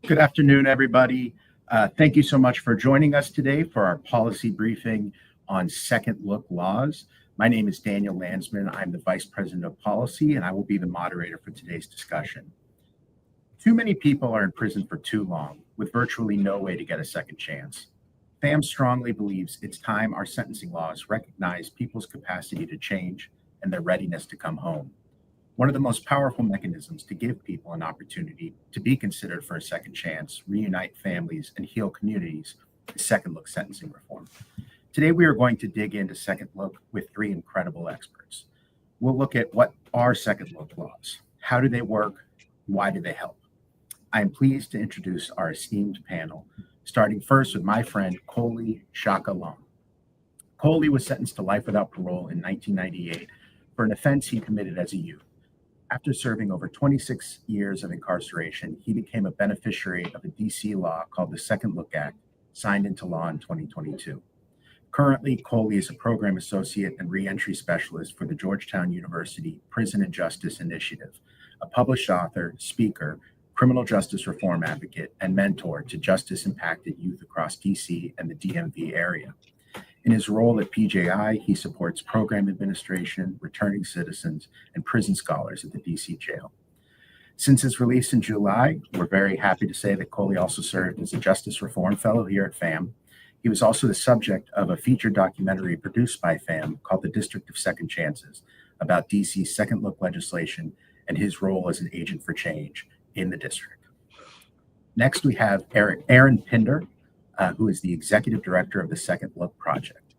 Good afternoon, everybody. Thank you so much for joining us today for our policy briefing on second look laws. My name is Daniel Landsman. I'm the Vice President of Policy, and I will be the moderator for today's discussion. Too many people are in prison for too long, with virtually no way to get a second chance. FAMM strongly believes it's time our sentencing laws recognize people's capacity to change and their readiness to come home. One of the most powerful mechanisms to give people an opportunity to be considered for a second chance, reunite families, and heal communities is second look sentencing reform. Today, we are going to dig into second look with three incredible experts. We'll look at what are second look laws, how do they work, why do they help? I am pleased to introduce our esteemed panel, starting first with my friend Colie Shaka Long. Colie was sentenced to life without parole in 1998 for an offense he committed as a youth. After serving over 26 years of incarceration, he became a beneficiary of a DC law called the Second Look Act, signed into law in 2022. Currently, Colie is a program associate and reentry specialist for the Georgetown University Prison and Justice Initiative, a published author, speaker, criminal justice reform advocate, and mentor to justice-impacted youth across DC and the DMV area. In his role at PJI, he supports program administration, returning citizens, and prison scholars at the DC jail. Since his release in July, we're very happy to say that Colie also served as a Justice Reform Fellow here at FAMM. He was also the subject of a feature documentary produced by FAMM called The District of Second Chances, about DC's second look legislation and his role as an agent for change in the district. Next, we have Erin Pinder, who is the executive director of the Second Look Project.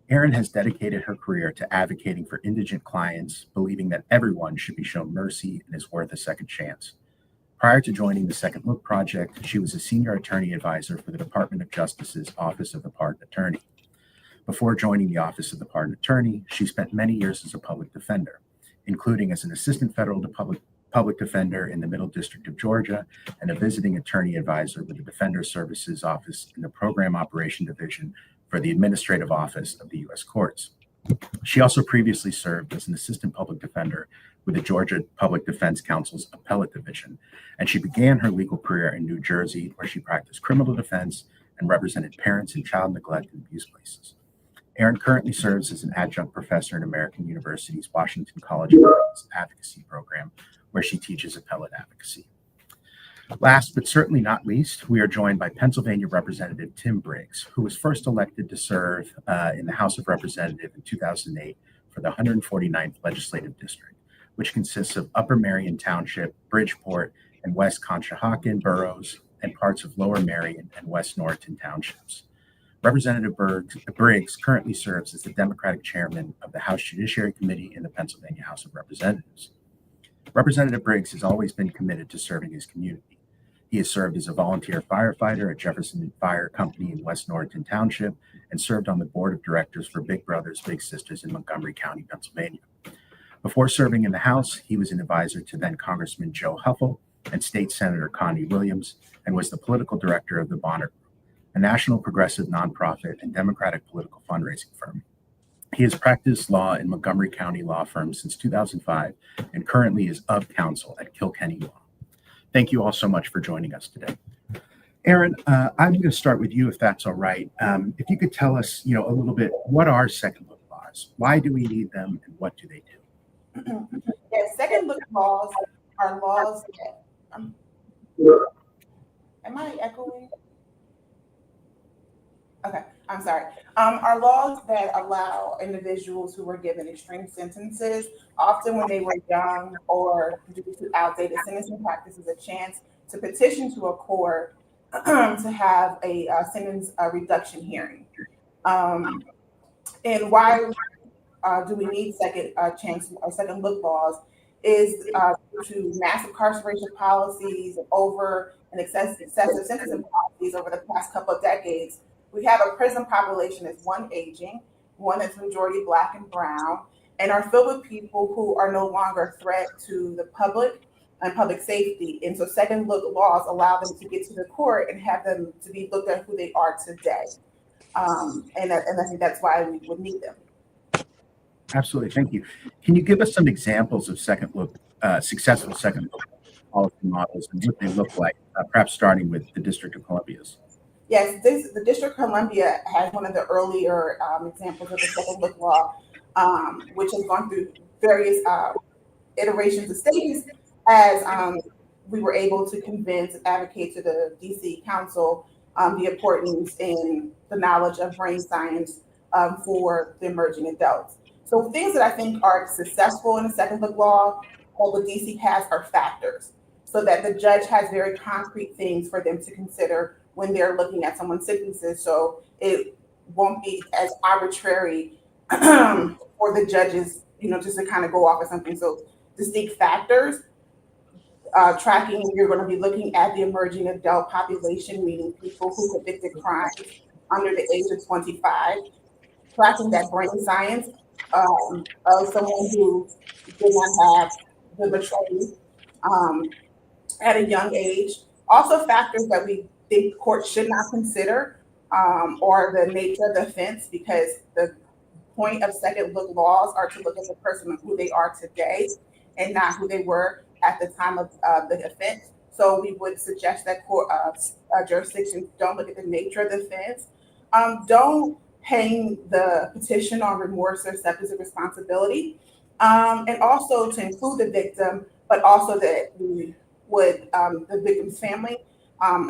Erin has dedicated her career to advocating for indigent clients, believing that everyone should be shown mercy and is worth a second chance. Prior to joining the Second Look Project, she was a senior attorney advisor for the Department of Justice's Office of the Pardon Attorney. Before joining the Office of the Pardon Attorney, she spent many years as a public defender, including as an assistant federal public defender in the Middle District of Georgia and a visiting attorney advisor with the Defender Services Office in the Program Operation Division for the Administrative Office of the U.S. Courts. She also previously served as an assistant public defender with the Georgia Public Defense Counsel's Appellate Division, and she began her legal career in New Jersey, where she practiced criminal defense and represented parents in child neglect and abuse cases. Erin currently serves as an adjunct professor in American University's Washington College of Lawyers Advocacy Program, where she teaches appellate advocacy. Last but certainly not least, we are joined by Pennsylvania Representative Tim Briggs, who was first elected to serve in the House of Representatives in 2008 for the 149th Legislative District, which consists of Upper Marion Township, Bridgeport, and West Conshohocken boroughs, and parts of Lower Marion and West Norriton townships. Representative Briggs currently serves as the Democratic chairman of the House Judiciary Committee in the Pennsylvania House of Representatives. Representative Briggs has always been committed to serving his community. He has served as a volunteer firefighter at Jefferson Fire Company in West Norriton Township and served on the board of directors for Big Brothers Big Sisters in Montgomery County, Pennsylvania. Before serving in the House, he was an advisor to then Congressman Joe Huffle and State Senator Connie Williams, and was the political director of the Bonner Group, a national progressive nonprofit and Democratic political fundraising firm. He has practiced law in Montgomery County law firm since 2005 and currently is of counsel at Kilkenny Law. Thank you all so much for joining us today. Erin, I'm going to start with you, if that's all right. If you could tell us, a little bit, what are second look laws? Why do we need them, and what do they do? Yes, second look laws are laws that. Am I echoing? Okay, I'm sorry. Are laws that allow individuals who were given extreme sentences, often when they were young or due to outdated sentencing practices, a chance to petition to a court to have a sentence reduction hearing. And why do we need second chance or second look laws is due to mass incarceration policies and excessive sentencing policies over the past couple of decades. We have a prison population that's one, aging, one that's majority Black and brown, and are filled with people who are no longer a threat to the public and public safety. And so second look laws allow them to get to the court and have them to be looked at who they are today. And I think that's why we would need them. Absolutely. Thank you. Can you give us some examples of second look, successful second look policy models and what they look like, perhaps starting with the District of Columbia's. Yes, the District of Columbia has one of the earlier examples of the second look law, which has gone through various iterations of stages as we were able to convince and advocate to the DC Council the importance in the knowledge of brain science for the emerging adults. So things that I think are successful in the second look law, what the DC has are factors, so that the judge has very concrete things for them to consider when they're looking at someone's sentences. So it won't be as arbitrary for the judges, just to kind of go off of something. So distinct factors, tracking, you're going to be looking at the emerging adult population, meaning people who committed crimes under the age of 25, tracking that brain science of someone who did not have the maturity at a young age. Also, factors that we think courts should not consider are the nature of the offense, because the point of second look laws are to look at the person and who they are today and not who they were at the time of the offense. So we would suggest that court jurisdictions don't look at the nature of the offense. Don't hang the petition on remorse or acceptance of responsibility, and also to include the victim, but also that we would the victim's family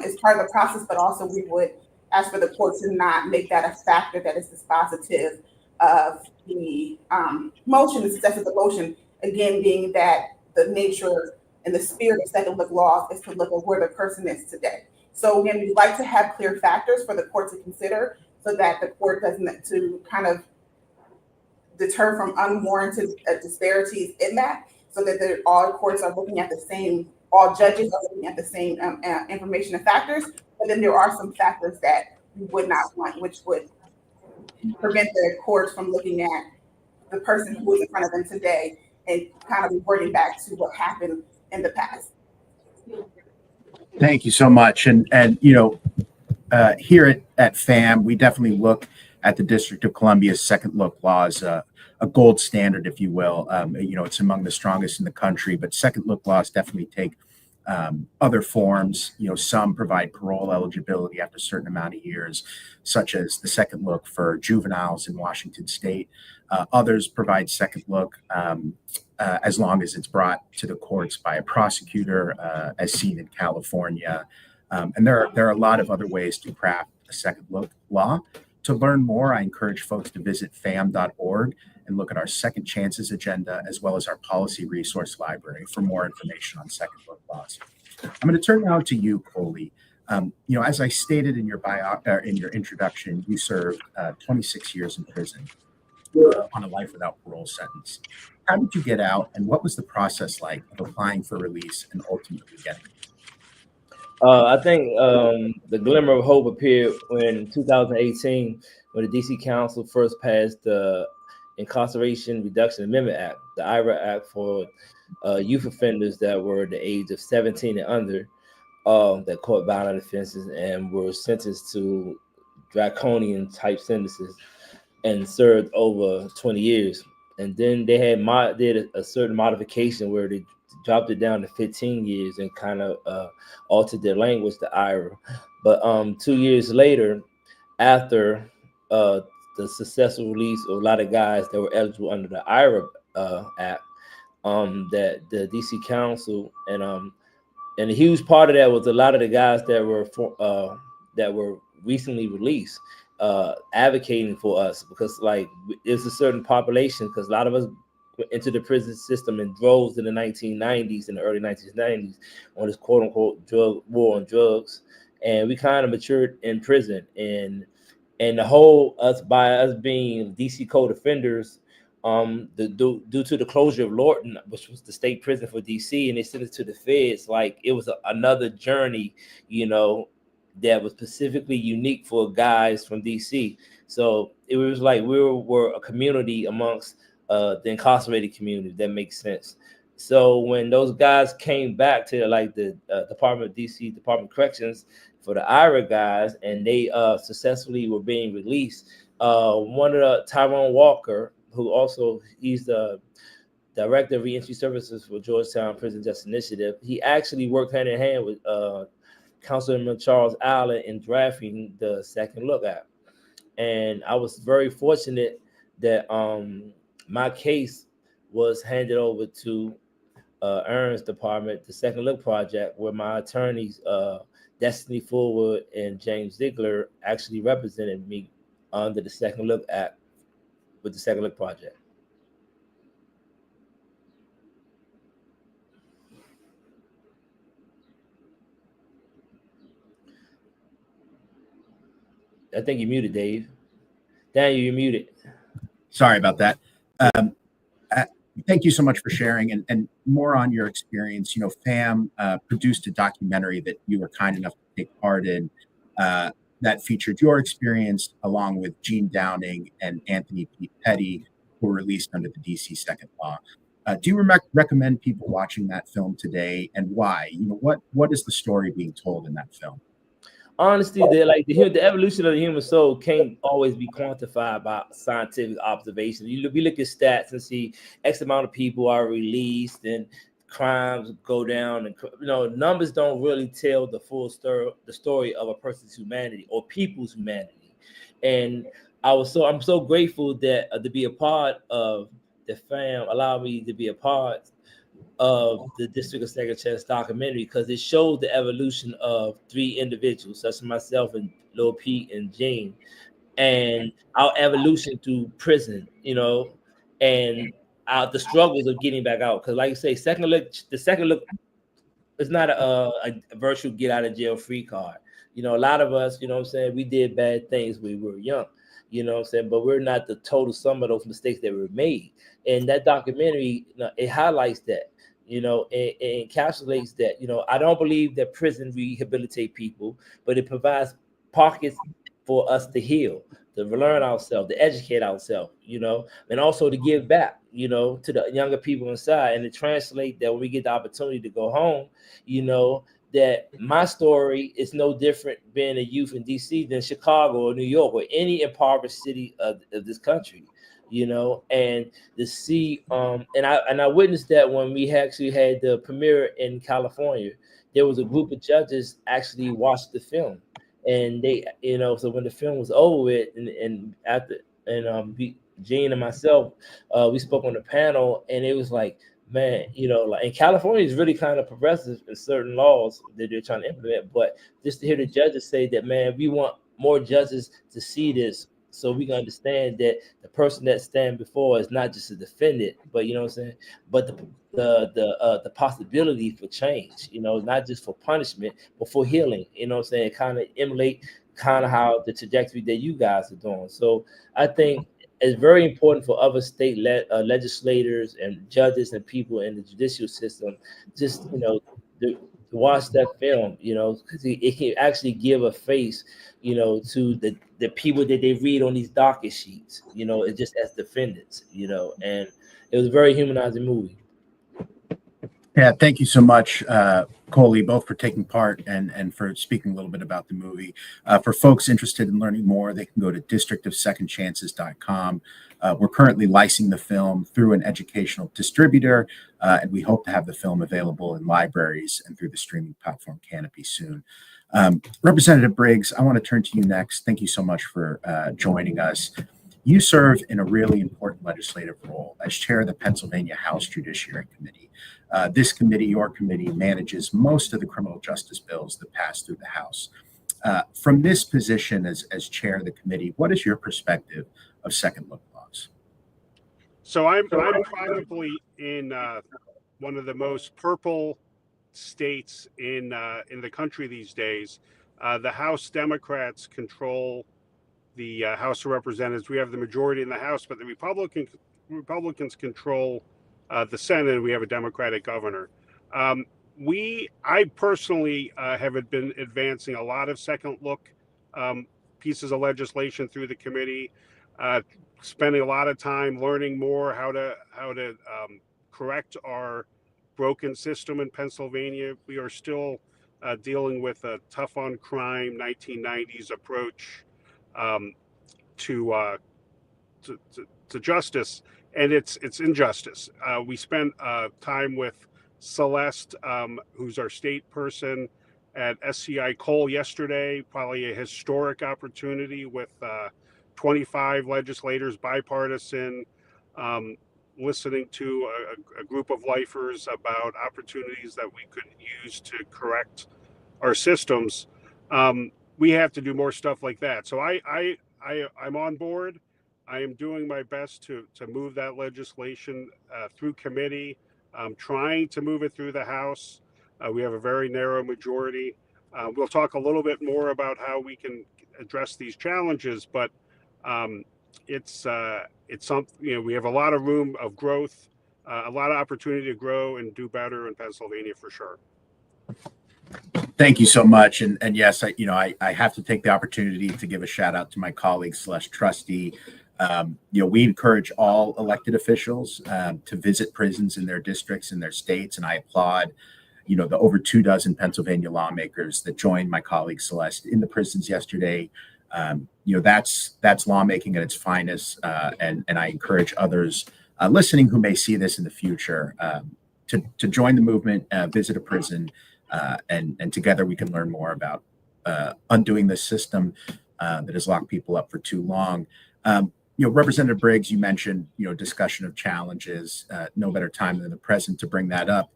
as part of the process, but also we would ask for the court to not make that a factor that is dispositive of the motion, the success of the motion. Again, being that the nature and the spirit of second look laws is to look at where the person is today. So again, we'd like to have clear factors for the court to consider, so that the court doesn't, to kind of deter from unwarranted disparities in that, so that all courts are looking at the same, all judges are looking at the same information and factors. But then there are some factors that we would not want, which would prevent the courts from looking at the person who is in front of them today and kind of reverting back to what happened in the past. Thank you so much. And here at FAMM, we definitely look at the District of Columbia's second look law as a gold standard, if you will. It's among the strongest in the country, but second look laws definitely take other forms. Some provide parole eligibility after a certain amount of years, such as the second look for juveniles in Washington State. Others provide second look as long as it's brought to the courts by a prosecutor, as seen in California. And there are a lot of other ways to craft a second look law. To learn more, I encourage folks to visit famm.org and look at our Second Chances agenda, as well as our policy resource library for more information on second look laws. I'm going to turn now to you, Colie. As I stated in your introduction, you served 26 years in prison on a life without parole sentence. How did you get out, and what was the process like of applying for release and ultimately getting it? I think the glimmer of hope appeared in 2018 when the DC Council first passed the Incarceration Reduction Amendment Act, the IRA Act, for youth offenders that were the age of 17 and under that caught violent offenses and were sentenced to draconian type sentences and served over 20 years. And then they had did a certain modification where they dropped it down to 15 years and kind of altered their language to IRA. But 2 years later, after the successful release of a lot of guys that were eligible under the IRA Act, that the DC Council and a huge part of that was a lot of the guys that were recently released advocating for us, because like there's a certain population, because a lot of us went into the prison system in droves in the 1990s and the early 1990s on this quote unquote drug war on drugs, and we kind of matured in prison, and the whole by us being DC code offenders, due to the closure of Lorton, which was the state prison for DC, and they sent it to the feds, like it was another journey, that was specifically unique for guys from DC. So it was like we were a community amongst the incarcerated community, if that makes sense. So when those guys came back to like the Department of DC, Department of Corrections for the IRA guys, and they successfully were being released, one of the Tyrone Walker, who also he's the Director of Reentry Services for Georgetown Prison Justice Initiative. He actually worked hand in hand with Councilman Charles Allen in drafting the Second Look Act. And I was very fortunate that my case was handed over to Erin's department, the Second Look Project, where my attorneys, Destiny Forward and James Ziegler, actually represented me under the Second Look Act with the Second Look Project. I think you're muted, Dave. Daniel, you're muted. Sorry about that. Thank you so much for sharing, and more on your experience. You know, FAMM produced a documentary that you were kind enough to take part in that featured your experience along with Gene Downing and Anthony P. Petty, who were released under the DC Second Law. Do you recommend people watching that film today, and why? You know, what is the story being told in that film? Honestly, the evolution of the human soul can't always be quantified by scientific observation. We look at stats and see X amount of people are released and crimes go down, and numbers don't really tell the full story of a person's humanity or people's humanity. And I'm so grateful that to be a part of the FAMM allowed me to be a part of the District of Second Chance documentary, because it showed the evolution of three individuals, such as myself and Lil Pete and Gene, and our evolution through prison, and the struggles of getting back out. Because, like you say, the Second Look is not a virtual get out of jail free card. A lot of us, we did bad things when we were young, but we're not the total sum of those mistakes that were made. And that documentary, it highlights that. It encapsulates that. I don't believe that prison rehabilitate people, but it provides pockets for us to heal, to learn ourselves, to educate ourselves, and also to give back, to the younger people inside, and to translate that when we get the opportunity to go home, that my story is no different being a youth in DC than Chicago or New York or any impoverished city of this country. And to see, and I witnessed that when we actually had the premiere in California. There was a group of judges actually watched the film, and they, so when the film was over with, Gene and myself, we spoke on the panel, and it was like, man, and California is really kind of progressive in certain laws that they're trying to implement, but just to hear the judges say that, man, we want more judges to see this, so we can understand that the person that stands before is not just a defendant, but but the possibility for change, not just for punishment, but for healing, kind of emulate kind of how the trajectory that you guys are doing. So I think it's very important for other state legislators and judges and people in the judicial system, just, to watch that film, because it can actually give a face, to the people that they read on these docket sheets, it's just as defendants, and it was a very humanizing movie. Yeah, thank you so much, Colie, both for taking part and for speaking a little bit about the movie. For folks interested in learning more, they can go to districtofsecondchances.com. We're currently licensing the film through an educational distributor, and we hope to have the film available in libraries and through the streaming platform Canopy soon. Representative Briggs, I want to turn to you next. Thank you so much for joining us. You serve in a really important legislative role as chair of the Pennsylvania House Judiciary Committee. This committee, your committee, manages most of the criminal justice bills that pass through the House. From this position as chair of the committee, what is your perspective of second look laws? So I'm probably in one of the most purple states in the country these days. The House Democrats control the House of Representatives. We have the majority in the House, but the Republicans control the Senate. We have a Democratic governor. I personally have been advancing a lot of second look pieces of legislation through the committee, spending a lot of time learning more how to correct our broken system in Pennsylvania. We are still dealing with a tough on crime 1990s approach to justice, and it's injustice. We spent time with Celeste, who's our state person at SCI Colie yesterday, probably a historic opportunity with 25 legislators, bipartisan, listening to a group of lifers about opportunities that we could use to correct our systems. We have to do more stuff like that. So I'm on board. I am doing my best to move that legislation through committee. I'm trying to move it through the House. We have a very narrow majority. We'll talk a little bit more about how we can address these challenges, but it's something, we have a lot of room of growth, a lot of opportunity to grow and do better in Pennsylvania for sure. Thank you so much. And yes, I have to take the opportunity to give a shout out to my colleague / trustee. We encourage all elected officials to visit prisons in their districts and their states. And I applaud, the over 24 Pennsylvania lawmakers that joined my colleague Celeste in the prisons yesterday. That's lawmaking at its finest. And I encourage others listening who may see this in the future to join the movement, visit a prison, and together we can learn more about undoing this system that has locked people up for too long. Representative Briggs, you mentioned, discussion of challenges, no better time than the present to bring that up.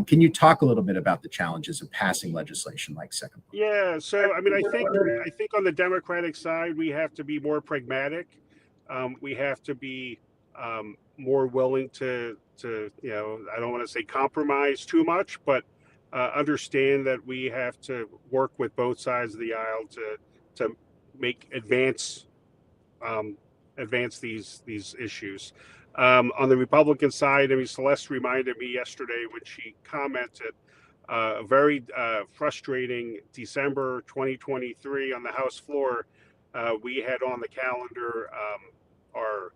Can you talk a little bit about the challenges of passing legislation like second? Yeah, so I think on the Democratic side, we have to be more pragmatic. We have to be more willing to I don't want to say compromise too much, but understand that we have to work with both sides of the aisle to make advance these issues. On the Republican side, Celeste reminded me yesterday when she commented a very frustrating December 2023 on the House floor. We had on the calendar our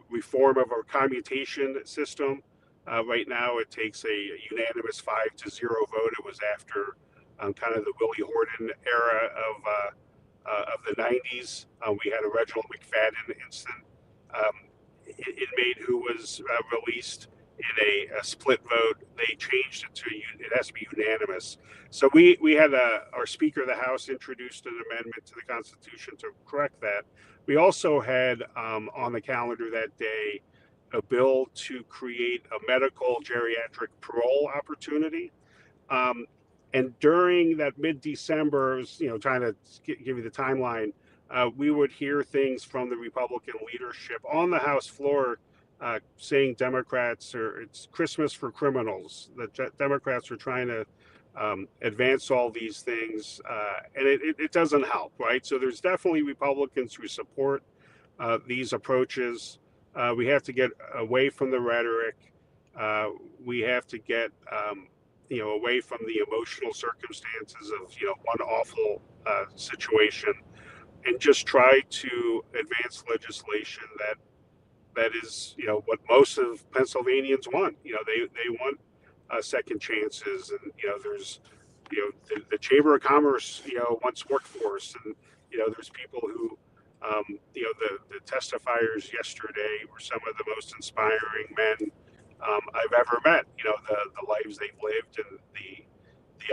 reform of our commutation system. Right now, it takes a unanimous 5-0 vote. It was after kind of the Willie Horton era of the 90s. We had a Reginald McFadden incident. Inmate who was released in a split vote. They changed it to it has to be unanimous. So we had our Speaker of the House introduced an amendment to the Constitution to correct that. We also had on the calendar that day a bill to create a medical geriatric parole opportunity. And during that mid-December, trying to give you the timeline, we would hear things from the Republican leadership on the House floor saying it's Christmas for criminals. The Democrats are trying to advance all these things, and it doesn't help, right? So there's definitely Republicans who support these approaches. We have to get away from the rhetoric. We have to get away from the emotional circumstances of one awful situation, and just try to advance legislation that is what most of Pennsylvanians want. They want second chances, and there's the Chamber of Commerce wants workforce, and there's people who the testifiers yesterday were some of the most inspiring men I've ever met. The lives they've lived and the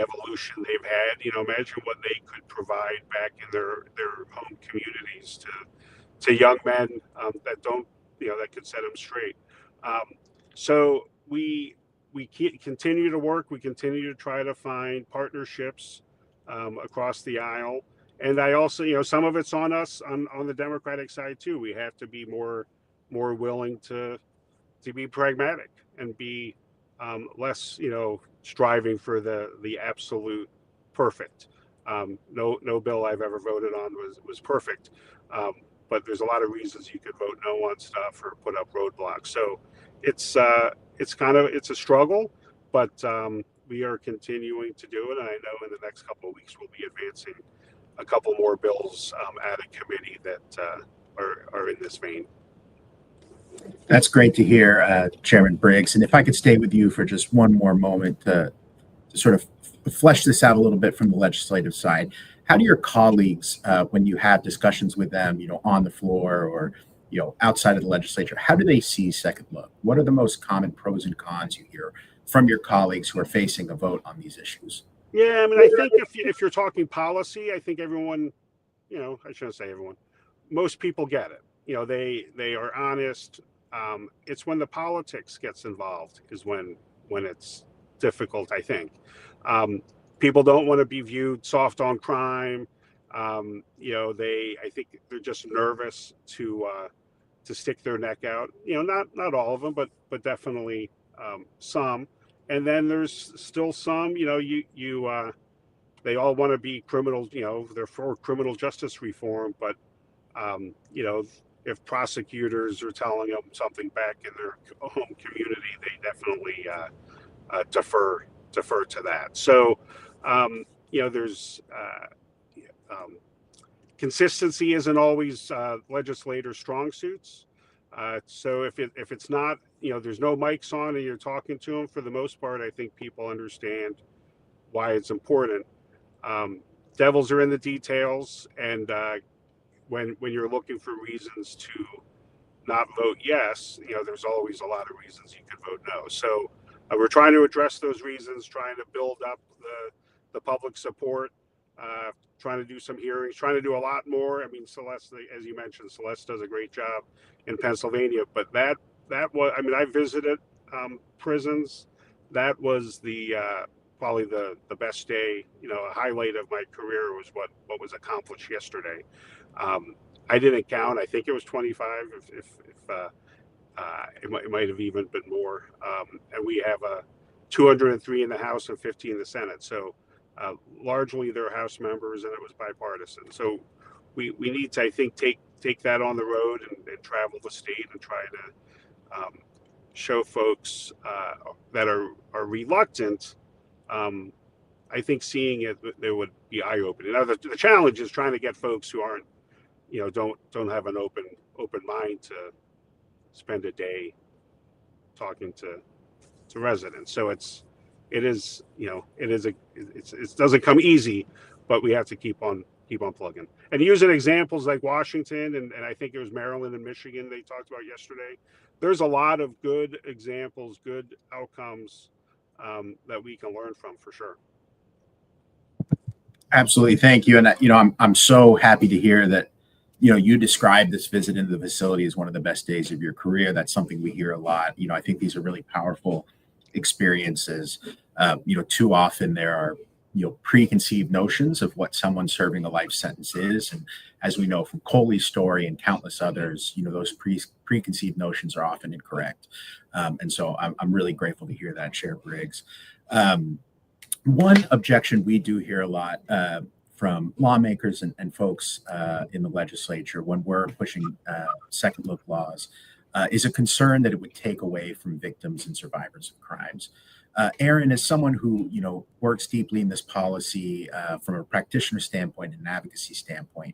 evolution they've had. Imagine what they could provide back in their home communities to young men that don't that could set them straight. So we continue to work. We continue to try to find partnerships across the aisle. And I also, some of it's on us on the Democratic side too. We have to be more willing to be pragmatic and be less, striving for the absolute perfect. No bill I've ever voted on was perfect, but there's a lot of reasons you could vote no on stuff or put up roadblocks. So it's a struggle, but we are continuing to do it. And I know in the next couple of weeks we'll be advancing a couple more bills out of committee that are in this vein. That's great to hear, Chairman Briggs. And if I could stay with you for just one more moment to sort of flesh this out a little bit from the legislative side, how do your colleagues, when you have discussions with them, on the floor or outside of the legislature, how do they see Second Look? What are the most common pros and cons you hear from your colleagues who are facing a vote on these issues? Yeah, I mean, I think if you're talking policy, I think everyone, I shouldn't say everyone, most people get it. They are honest. It's when the politics gets involved is when it's difficult, I think. People don't want to be viewed soft on crime. I think they're just nervous to stick their neck out. Not all of them, but definitely some. And then there's still some. They all want to be criminal. They're for criminal justice reform, but if prosecutors are telling them something back in their home community, they definitely defer to that. So, there's consistency isn't always legislators' strong suits. So if it's not, there's no mics on and you're talking to them, for the most part, I think people understand why it's important. Devils are in the details, and when you're looking for reasons to not vote yes, there's always a lot of reasons you could vote no. So we're trying to address those reasons, trying to build up the public support, trying to do some hearings, trying to do a lot more. I mean, Celeste, as you mentioned, Celeste does a great job in Pennsylvania, but that was, I mean, I visited prisons. That was probably the best day, a highlight of my career was what was accomplished yesterday. I didn't count. I think it was 25. It might have even been more. And we have 203 in the House and 50 in the Senate. So largely they're House members, and it was bipartisan. So we need to, I think, take that on the road and travel the state and try to show folks that are reluctant. I think seeing it would be eye-opening. Now, the challenge is trying to get folks who aren't, don't have an open mind to spend a day talking to residents. So it doesn't come easy, but we have to keep on plugging and using examples like Washington and I think it was Maryland and Michigan they talked about yesterday. There's a lot of good examples, good outcomes that we can learn from for sure. Absolutely. Thank you. And, I'm so happy to hear that, you described this visit into the facility as one of the best days of your career. That's something we hear a lot. I think these are really powerful experiences. Too often there are, preconceived notions of what someone serving a life sentence is. And as we know from Colie's story and countless others, those preconceived notions are often incorrect. And so I'm really grateful to hear that, Chair Briggs. One objection we do hear a lot from lawmakers and folks in the legislature when we're pushing second look laws is a concern that it would take away from victims and survivors of crimes. Erin, as someone who works deeply in this policy from a practitioner standpoint and an advocacy standpoint,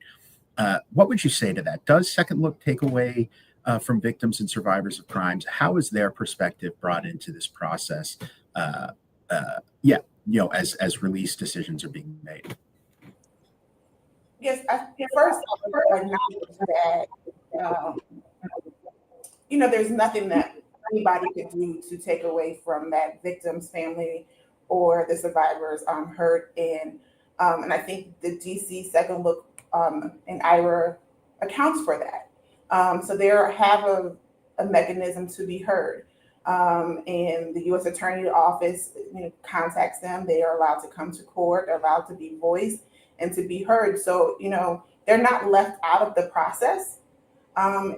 what would you say to that? Does second look take away from victims and survivors of crimes? How is their perspective brought into this process? As release decisions are being made. Yes, first I would acknowledge that there's nothing that anybody could do to take away from that victim's family or the survivors hurt, and I think the DC Second Look and IRA accounts for that. So they have a mechanism to be heard. And the U.S. Attorney Office contacts them. They are allowed to come to court, they're allowed to be voiced and to be heard. So, they're not left out of the process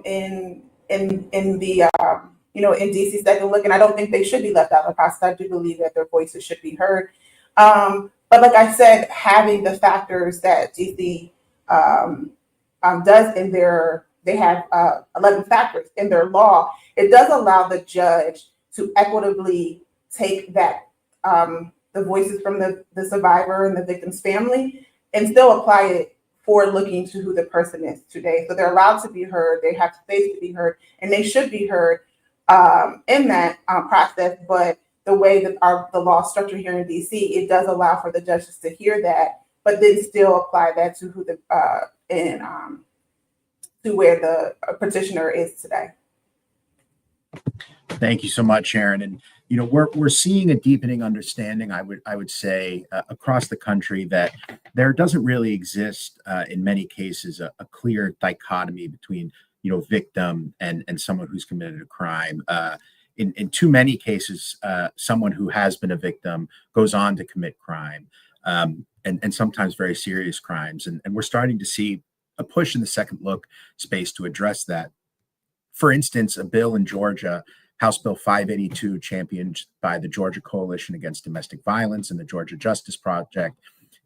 in the, in DC Second Look. And I don't think they should be left out of the process. I do believe that their voices should be heard. But like I said, having the factors that DC does in they have 11 factors in their law. It does allow the judge to equitably take that the voices from the survivor and the victim's family and still apply it forward looking to who the person is today. So they're allowed to be heard. They have space to be heard, and they should be heard in that process. But the way that the law is structured here in DC, it does allow for the judges to hear that, but then still apply that to who to where the petitioner is today. Thank you so much, Erin. And we're seeing a deepening understanding, I would say, across the country, that there doesn't really exist in many cases a clear dichotomy between victim and someone who's committed a crime. In too many cases, someone who has been a victim goes on to commit crime, and sometimes very serious crimes. And we're starting to see a push in the second look space to address that. For instance, a bill in Georgia, House Bill 582, championed by the Georgia Coalition Against Domestic Violence and the Georgia Justice Project,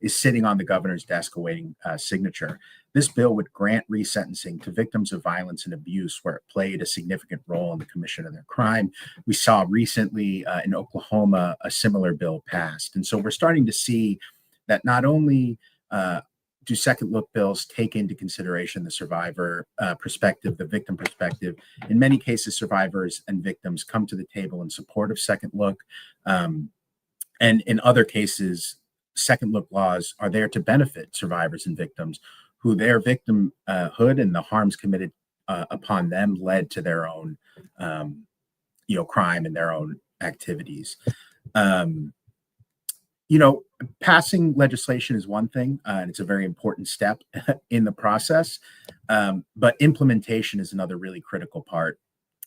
is sitting on the governor's desk awaiting signature. This bill would grant resentencing to victims of violence and abuse where it played a significant role in the commission of their crime. We saw recently in Oklahoma a similar bill passed. And so we're starting to see that not only do second look bills take into consideration the survivor perspective, the victim perspective. In many cases, survivors and victims come to the table in support of second look. And in other cases, second look laws are there to benefit survivors and victims who their victimhood and the harms committed upon them led to their own crime and their own activities. Passing legislation is one thing, and it's a very important step in the process, but implementation is another really critical part.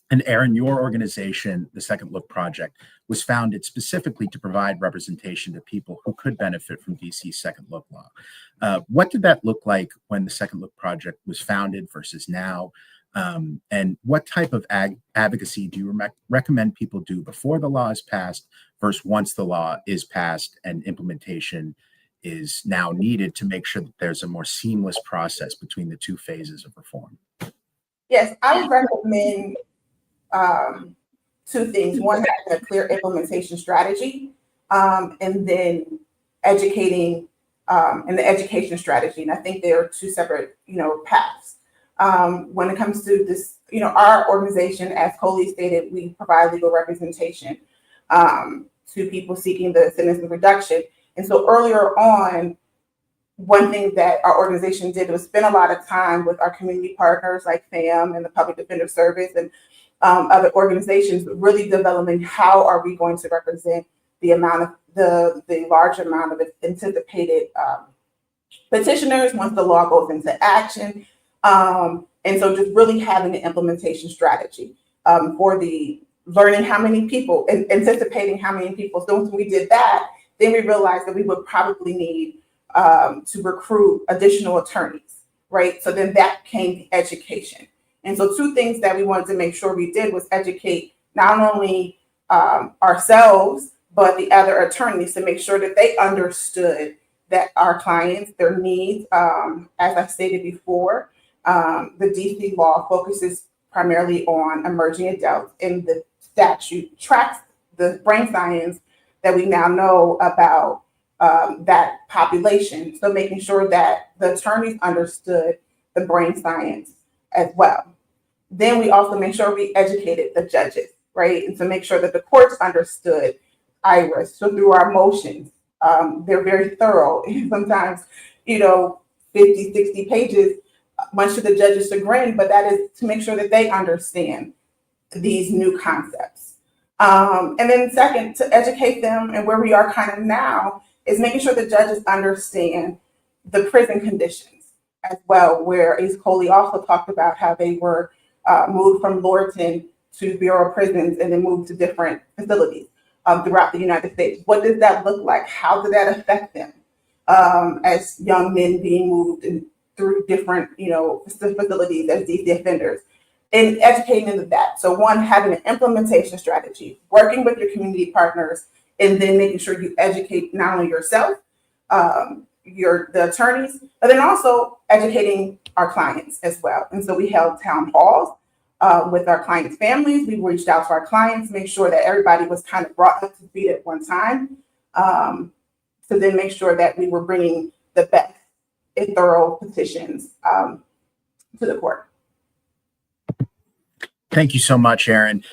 And Erin, your organization, the Second Look Project, was founded specifically to provide representation to people who could benefit from DC's Second Look law. What did that look like when the Second Look Project was founded versus now? And what type of advocacy do you recommend people do before the law is passed versus once the law is passed and implementation is now needed to make sure that there's a more seamless process between the two phases of reform? Yes, I would recommend two things. One, having a clear implementation strategy, and then educating and the education strategy. And I think there are two separate, paths. When it comes to this, our organization, as Colie stated, we provide legal representation to people seeking the sentence reduction. And so earlier on, one thing that our organization did was spend a lot of time with our community partners like FAMM and the Public Defender Service and other organizations, really developing how are we going to represent the amount of the large amount of anticipated petitioners once the law goes into action. And so just really having an implementation strategy for the learning how many people and anticipating how many people. So once we did that, then we realized that we would probably need to recruit additional attorneys, right? So then that came the education. And so two things that we wanted to make sure we did was educate not only ourselves, but the other attorneys to make sure that they understood that our clients, their needs, as I stated before, the DC law focuses primarily on emerging adults, and the statute tracks the brain science that we now know about that population. So making sure that the attorneys understood the brain science as well. Then we also make sure we educated the judges, right? And to make sure that the courts understood IRIS. So through our motions, they're very thorough. And sometimes, 50, 60 pages, much to the judge's chagrin, but that is to make sure that they understand these new concepts. And then second, to educate them, and where we are kind of now is making sure the judges understand the prison conditions as well, where as Colie also talked about how they were moved from Lorton to Bureau of Prisons and then moved to different facilities throughout the United States. What does that look like? How did that affect them as young men being moved through different, facilities as DC offenders? And educating them of that. So one, having an implementation strategy, working with your community partners, and then making sure you educate not only yourself, the attorneys, but then also educating our clients as well. And so we held town halls with our clients' families. We reached out to our clients, make sure that everybody was kind of brought up to speed at one time, to then make sure that we were bringing the best and thorough petitions to the court. Thank you so much, Erin.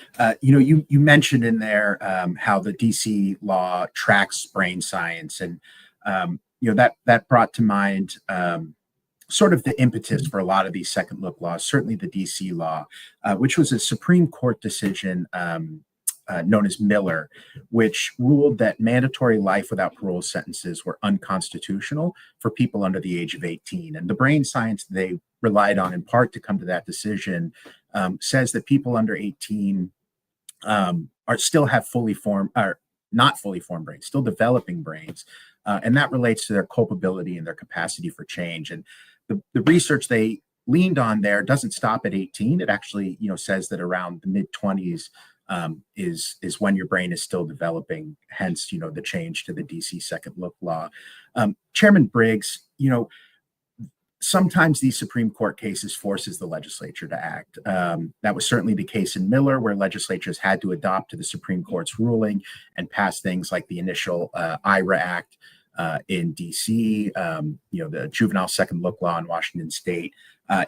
You mentioned in there how the DC law tracks brain science, and that brought to mind sort of the impetus for a lot of these second look laws, certainly the DC law, which was a Supreme Court decision known as Miller, which ruled that mandatory life without parole sentences were unconstitutional for people under the age of 18. And the brain science they relied on in part to come to that decision says that people under 18 are still have fully formed, or not fully formed brains, still developing brains. And that relates to their culpability and their capacity for change. And the research they leaned on there doesn't stop at 18. It actually, says that around the mid 20s is when your brain is still developing. Hence, the change to the DC second look law. Chairman Briggs, sometimes these Supreme Court cases forces the legislature to act. That was certainly the case in Miller, where legislatures had to adopt to the Supreme Court's ruling and pass things like the initial IRA Act in DC, the juvenile second look law in Washington State.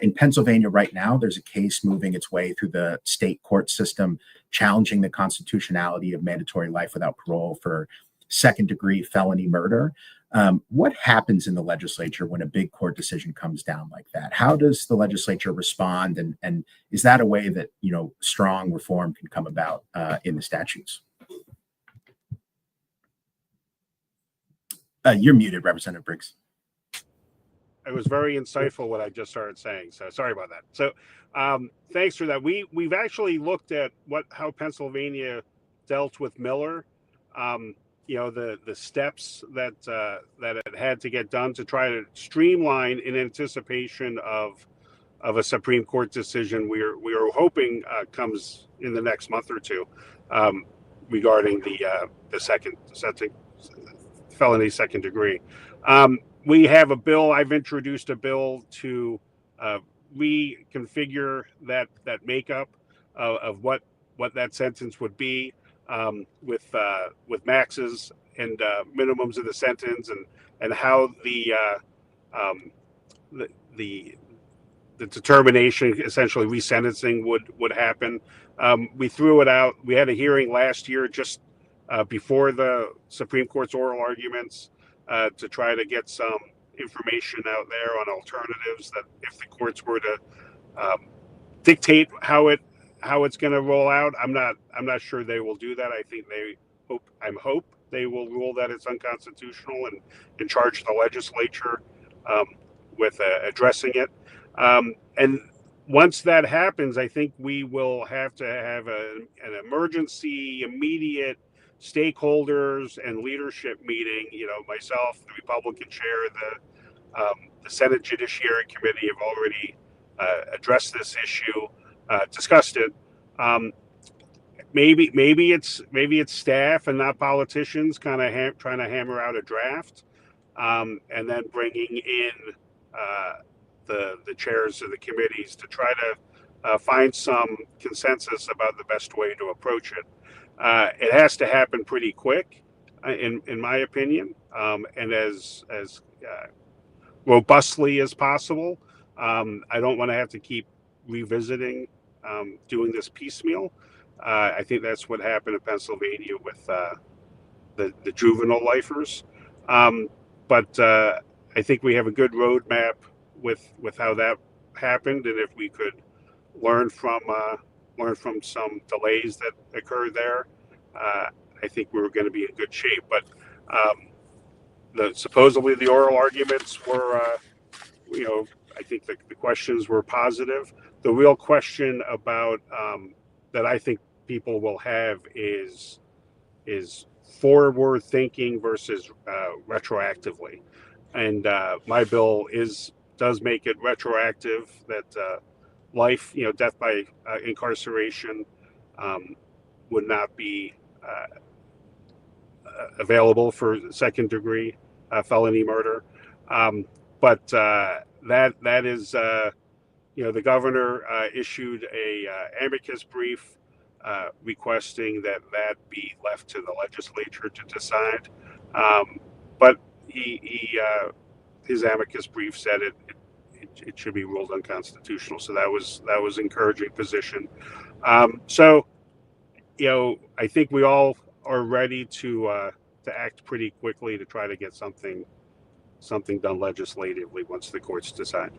In Pennsylvania right now, there's a case moving its way through the state court system challenging the constitutionality of mandatory life without parole for second-degree felony murder. What happens in the legislature when a big court decision comes down like that? How does the legislature respond? And is that a way that, strong reform can come about in the statutes? You're muted, Representative Briggs. It was very insightful what I just started saying. So sorry about that. So thanks for that. We've actually looked at how Pennsylvania dealt with Miller. The steps that it had to get done to try to streamline in anticipation of a Supreme Court decision we are hoping comes in the next month or two regarding the second felony second degree. We have a bill. I've introduced a bill to reconfigure that makeup of what that sentence would be. With maxes and minimums of the sentence, and how the determination, essentially resentencing, would happen. We threw it out. We had a hearing last year, just before the Supreme Court's oral arguments, to try to get some information out there on alternatives that, if the courts were to dictate how it's going to roll out, I'm not sure they will do that. I think I hope they will rule that it's unconstitutional and charge the legislature with addressing it. And once that happens, I think we will have to have an emergency, immediate stakeholders and leadership meeting. Myself, the Republican chair, the Senate Judiciary Committee have already addressed this issue. Discussed it. Maybe it's staff and not politicians kind of trying to hammer out a draft, and then bringing in the chairs of the committees to try to find some consensus about the best way to approach it. It has to happen pretty quick, in my opinion, and as robustly as possible. I don't want to have to keep revisiting doing this piecemeal. I think that's what happened in Pennsylvania with the juvenile lifers. But I think we have a good roadmap with how that happened, and if we could learn from some delays that occurred there, I think we were going to be in good shape. But supposedly the oral arguments were, I think the questions were positive. The real question about that I think people will have is forward thinking versus retroactively. And my bill does make it retroactive, that life, death by incarceration would not be available for second degree felony murder. But that is, the governor issued a amicus brief requesting that be left to the legislature to decide. But his amicus brief said it should be ruled unconstitutional. So that was encouraging position. So I think we all are ready to act pretty quickly to try to get something something done legislatively once the courts decide.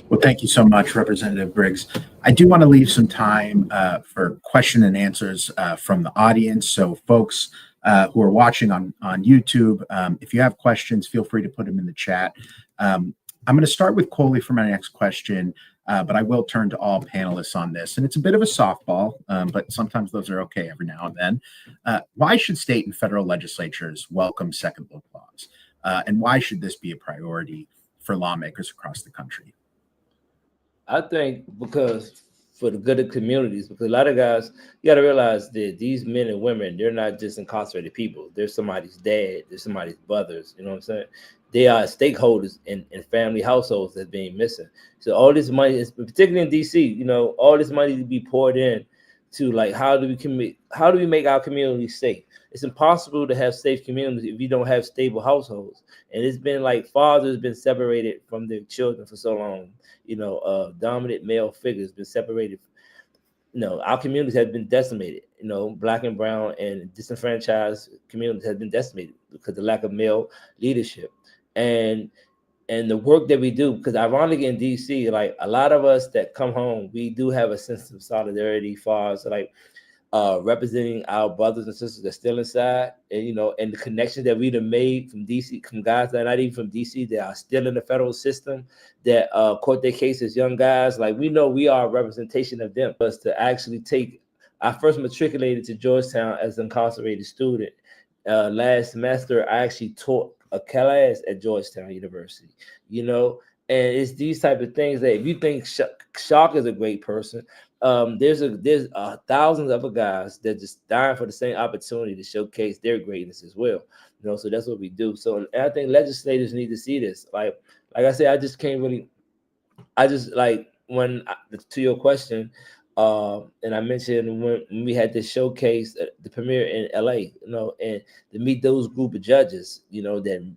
Well, thank you so much, Representative Briggs. I do want to leave some time for question and answers from the audience. So folks who are watching on YouTube, if you have questions, feel free to put them in the chat. I'm going to start with Colie for my next question, but I will turn to all panelists on this. And it's a bit of a softball, but sometimes those are okay every now and then. Why should state and federal legislatures welcome second look laws? And why should this be a priority for lawmakers across the country? I think because for the good of communities, because a lot of guys, you got to realize that these men and women, they're not just incarcerated people. They're somebody's dad, they're somebody's brothers, you know what I'm saying? They are stakeholders in family households that's being missing. So all this money, is particularly in DC, you know, all this money to be poured in to like, how do we make our communities safe? It's impossible to have safe communities if you don't have stable households. And it's been like fathers been separated from their children for so long. You know, dominant male figures been separated. You know, our communities have been decimated. You know, Black and brown and disenfranchised communities have been decimated because of the lack of male leadership. And the work that we do, because ironically in DC, like a lot of us that come home, we do have a sense of solidarity for us, like representing our brothers and sisters that's still inside, and you know, and the connections that we've made from DC, from guys that are not even from DC, that are still in the federal system, that court their cases, young guys, like we know we are a representation of them. Us to actually take, I first matriculated to Georgetown as an incarcerated student. Last semester, I actually taught a class at Georgetown University, you know, and it's these type of things that if you think Shock is a great person, there's thousands of other guys that just dying for the same opportunity to showcase their greatness as well. You know, so that's what we do. So and I think legislators need to see this. Like I said, I just like when to your question, and I mentioned when we had this showcase, the premiere in LA, you know, and to meet those group of judges, you know, that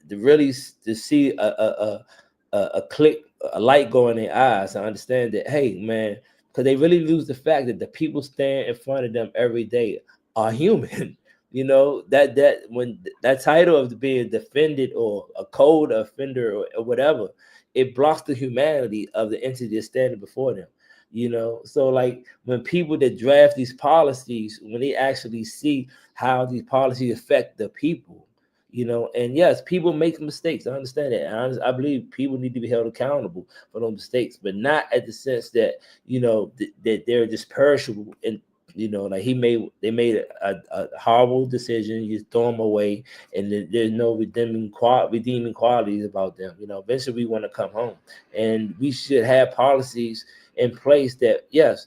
to really to see a click, a light go in their eyes, and understand that, hey, man, because they really lose the fact that the people stand in front of them every day are human. You know, that when that title of being defended or a code offender or whatever, it blocks the humanity of the entity that's standing before them. You know, so like when people that draft these policies, when they actually see how these policies affect the people, you know, and yes, people make mistakes. I understand that. And I believe people need to be held accountable for those mistakes, but not at the sense that, you know, that they're just perishable. And, you know, like they made a horrible decision. You throw them away, and there's no redeeming qualities about them. You know, eventually we want to come home, and we should have policies in place that, yes,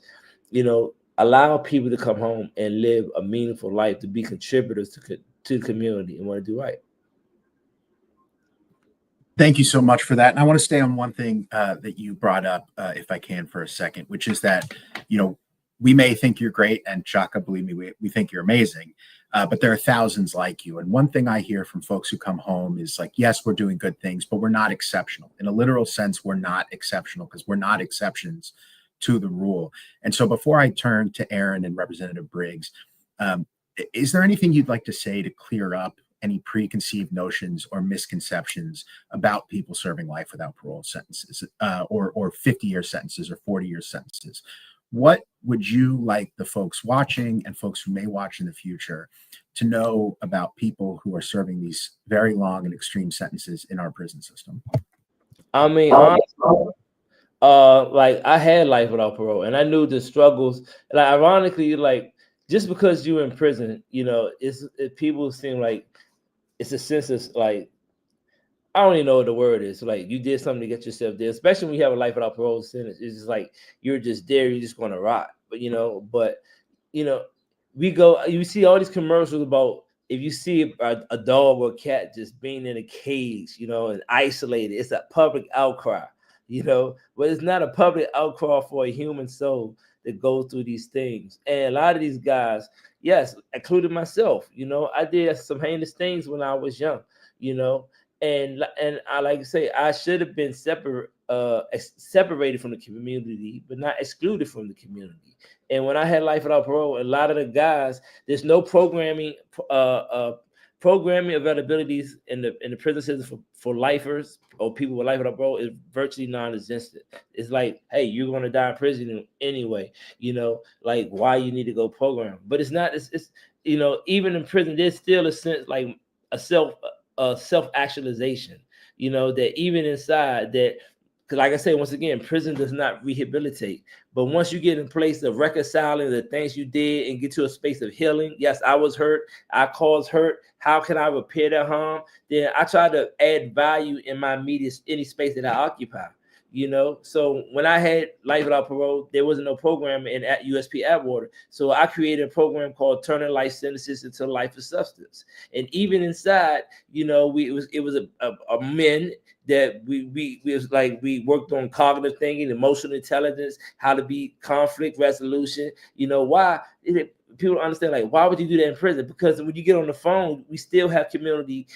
you know, allow people to come home and live a meaningful life, to be contributors to the community and want to do right. Thank you so much for that. And I want to stay on one thing that you brought up, if I can, for a second, which is that, you know, we may think you're great, and Chaka, believe me, we think you're amazing, but there are thousands like you. And one thing I hear from folks who come home is like, yes, we're doing good things, but we're not exceptional. In a literal sense, we're not exceptional because we're not exceptions to the rule. And so before I turn to Erin and Representative Briggs, is there anything you'd like to say to clear up any preconceived notions or misconceptions about people serving life without parole sentences, or 50-year sentences or 40-year sentences? What would you like the folks watching and folks who may watch in the future to know about people who are serving these very long and extreme sentences in our prison system? I mean, honestly, like I had life without parole, and I knew the struggles. Like ironically, like just because you're in prison, you know, people seem like it's a sense of like, I don't even know what the word is. Like you did something to get yourself there, especially when you have a life without parole sentence. It's just like you're just there, you're just gonna rot. But you know, you see all these commercials about if you see a dog or a cat just being in a cage, you know, and isolated, it's a public outcry, you know, but it's not a public outcry for a human soul that goes through these things. And a lot of these guys, yes, including myself, you know, I did some heinous things when I was young, you know. And I like to say I should have been separated from the community, but not excluded from the community. And when I had life without parole, a lot of the guys, there's no programming Programming availabilities in the prison system for lifers or people with life without parole is virtually non-existent. It's like, hey, you're going to die in prison anyway. Like, why you need to go program? But it's not. It's even in prison, there's still a sense like a self-actualization. That even inside that. Because like I say, once again, prison does not rehabilitate. But once you get in place of reconciling the things you did and get to a space of healing, yes, I was hurt, I caused hurt. How can I repair that harm? Then I try to add value in my any space that I occupy. So when I had Life Without Parole, there wasn't no program at USP Atwater. So I created a program called Turning Life Sentences into Life of Substance. And even inside, it was a men that we worked on cognitive thinking, emotional intelligence, how to be conflict resolution. Why people understand, like, why would you do that in prison? Because when you get on the phone, we still have community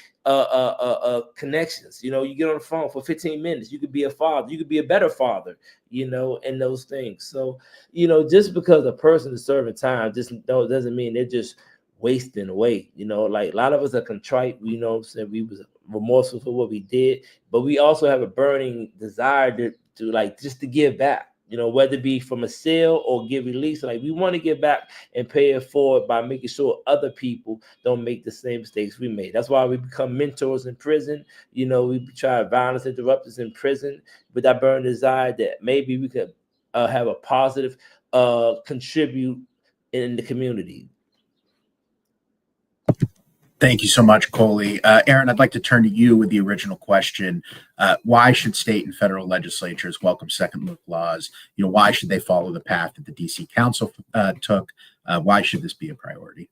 connections. You get on the phone for 15 minutes, you could be a father, you could be a better father, and those things. So just because a person is serving time doesn't mean they're just wasting away. Like, a lot of us are contrite, said we was remorseful for what we did, but we also have a burning desire to like just to give back. Whether it be from a sale or give release, like, we want to give back and pay it forward by making sure other people don't make the same mistakes we made. That's why we become mentors in prison. We try violence interrupters in prison with that burning desire that maybe we could have a positive contribute in the community. Thank you so much, Colie. Erin, I'd like to turn to you with the original question. Why should state and federal legislatures welcome second look laws? Why should they follow the path that the DC Council took? Why should this be a priority?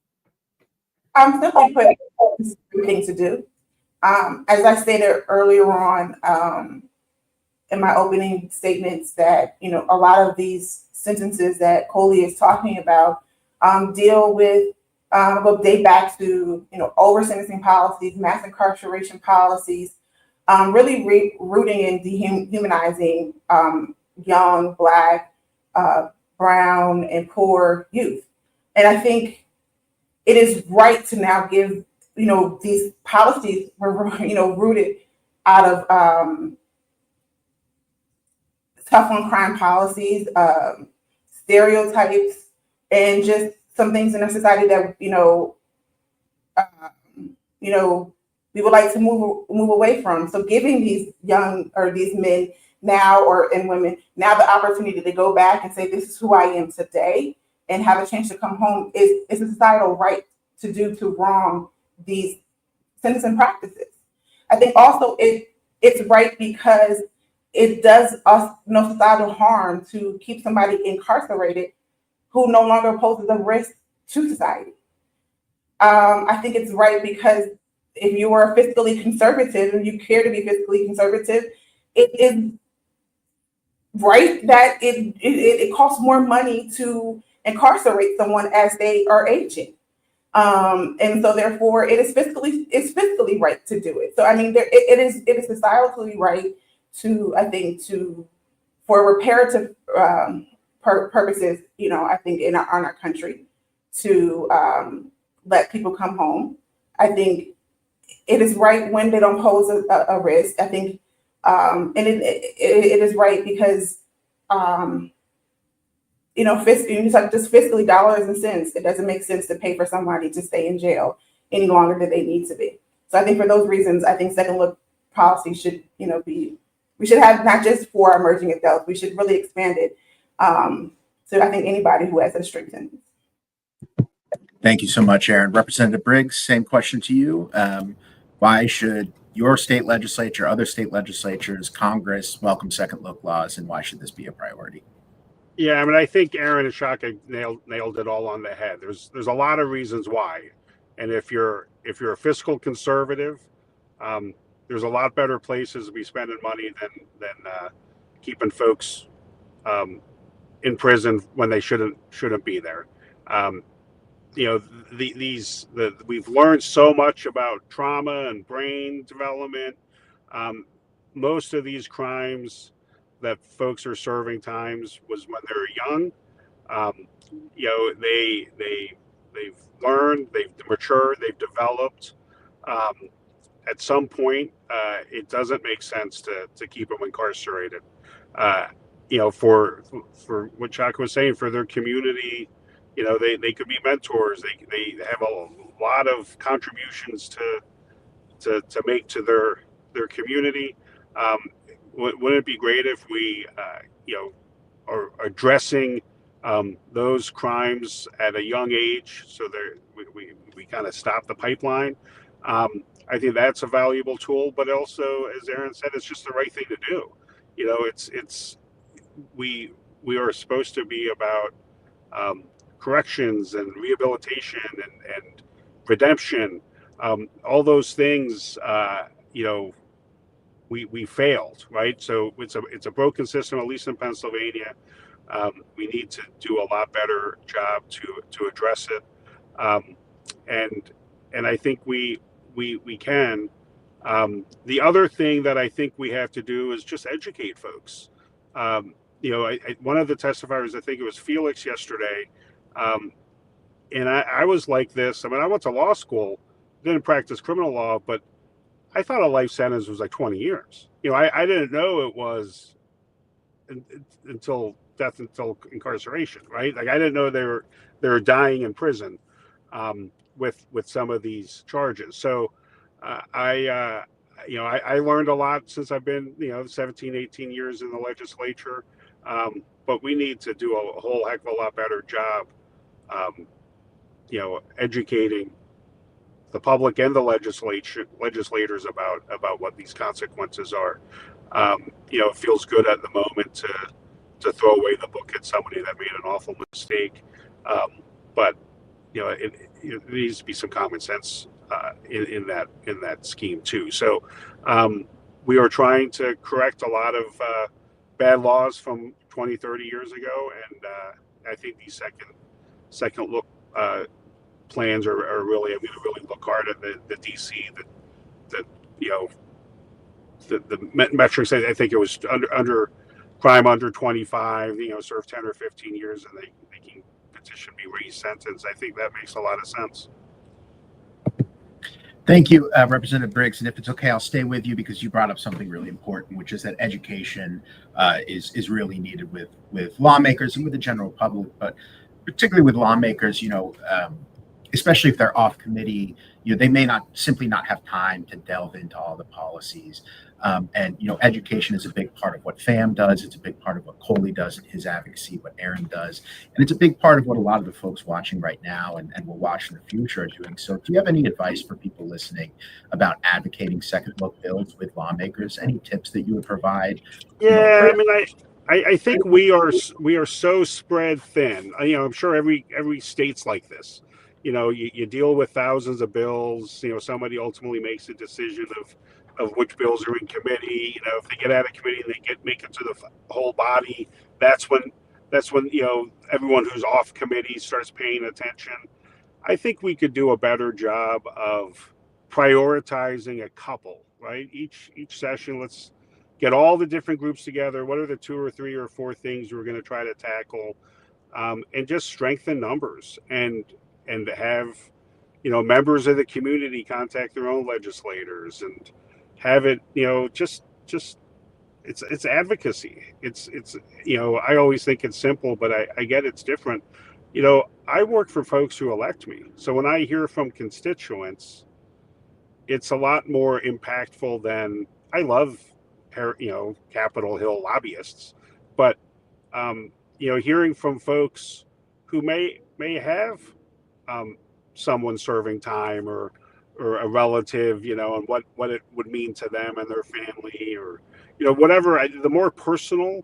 Simply put, it's a good thing to do. As I stated earlier on in my opening statements, that a lot of these sentences that Colie is talking about deal with go date back to over sentencing policies, mass incarceration policies, really rooting in dehumanizing young Black, brown, and poor youth. And I think it is right to now give these policies rooted out of tough on crime policies, stereotypes, and just some things in our society that we would like to move away from. So giving these young or these men now and women now the opportunity to go back and say, this is who I am today, and have a chance to come home is a societal right to wrong these sentencing practices. I think also it's right because it does us no societal harm to keep somebody incarcerated who no longer poses a risk to society. I think it's right because if you are fiscally conservative and you care to be fiscally conservative, it is right that it costs more money to incarcerate someone as they are aging. And so therefore it's fiscally right to do it. So I mean, it is societally right for reparative purposes, I think in our country to let people come home. I think it is right when they don't pose a risk. I think, and it is right because, just fiscally dollars and cents, it doesn't make sense to pay for somebody to stay in jail any longer than they need to be. So I think for those reasons, I think second look policy should, we should have not just for emerging adults, we should really expand it. So I think anybody who has a strict sentence. Thank you so much, Erin. Representative Briggs, same question to you. Why should your state legislature, other state legislatures, Congress welcome second look laws, and why should this be a priority? Yeah, I mean, I think Erin and Shaka nailed it all on the head. There's a lot of reasons why, and if you're a fiscal conservative, there's a lot better places to be spending money than keeping folks in prison when they shouldn't be there. We've learned so much about trauma and brain development. Most of these crimes that folks are serving times was when they're young. They've learned, they've matured, they've developed. At some point, it doesn't make sense to keep them incarcerated. For what Chuck was saying, for their community, they could be mentors. They have a lot of contributions to make to their community. Wouldn't it be great if we, are addressing those crimes at a young age, so we kind of stop the pipeline? I think that's a valuable tool, but also, as Erin said, it's just the right thing to do. We are supposed to be about corrections and rehabilitation and redemption. All those things, we failed, right? So it's a broken system, at least in Pennsylvania. We need to do a lot better job to address it, and I think we can. The other thing that I think we have to do is just educate folks. One of the testifiers, I think it was Felix yesterday, and I was like this. I mean, I went to law school, didn't practice criminal law, but I thought a life sentence was like 20 years. I didn't know it was until death, until incarceration, right? Like, I didn't know they were dying in prison with some of these charges. So I learned a lot since I've been 17, 18 years in the legislature. But we need to do a whole heck of a lot better job, educating the public and the legislators about what these consequences are. It feels good at the moment to throw away the book at somebody that made an awful mistake, but it needs to be some common sense in that scheme too. So we are trying to correct a lot of bad laws from 20, 30 years ago, and I think these second look plans are really, I'm going to really look hard at the DC, the metrics. I think it was under crime under 25, serve 10 or 15 years, and they can petition be resentenced. I think that makes a lot of sense. Thank you, Representative Briggs. And if it's okay, I'll stay with you because you brought up something really important, which is that education is really needed with lawmakers and with the general public, but particularly with lawmakers, especially if they're off committee, they may not have time to delve into all the policies. And education is a big part of what FAMM does. It's a big part of what Colie does in his advocacy, what Erin does. And it's a big part of what a lot of the folks watching right now and will watch in the future are doing. So do you have any advice for people listening about advocating second look bills with lawmakers? Any tips that you would provide? Yeah, I think we are so spread thin. I'm sure every state's like this. You deal with thousands of bills. Somebody ultimately makes a decision of which bills are in committee. If they get out of committee and they make it to the whole body, that's when everyone who's off committee starts paying attention. I think we could do a better job of prioritizing a couple, right? Each session, let's get all the different groups together. What are the 2 or 3 or 4 things we're going to try to tackle, and just strengthen numbers and have members of the community contact their own legislators and have it just it's advocacy. It's I always think it's simple, but I get it's different. I work for folks who elect me, so when I hear from constituents, it's a lot more impactful than I love Capitol Hill lobbyists, but hearing from folks who may have someone serving time or a relative, and what it would mean to them and their family, or whatever. The more personal,